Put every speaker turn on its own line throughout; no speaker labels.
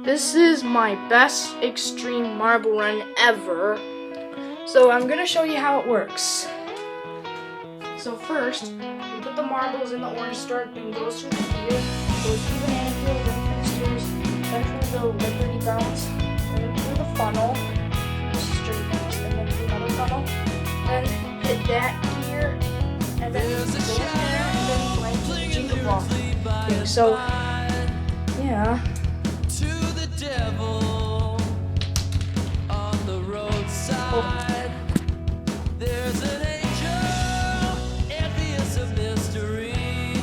This is my best Xtreme marble run ever. So I'm going to show you how it works. So first, you put the marbles in the orange start and goes through the field, goes through the banana field, then through the stairs, then through the Liberty bounce, then through the funnel, straight bounce, and then through another funnel, then hit that here, and then go there, and then land to the jingle ball. Okay, so yeah.
On the roadside, there's an angel, envious of mystery,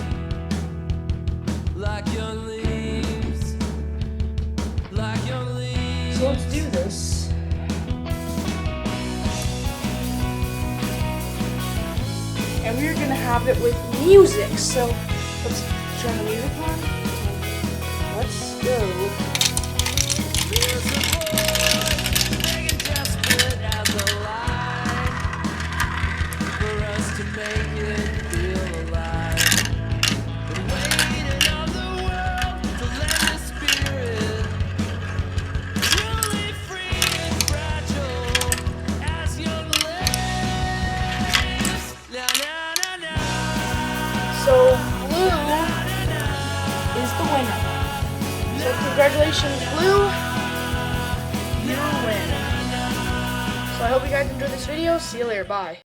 like young leaves, like young leaves.
So let's do this. And we're gonna have it with music. So let's turn the music on. Let's go.
There's a boy begging desperate as a light for us to make it feel alive. The weight of the world to let the spirit truly free and fragile as young leaves. Na na na na.
So blue is the winner. So congratulations, Blue. You win. So I hope you guys enjoyed this video. See you later. Bye.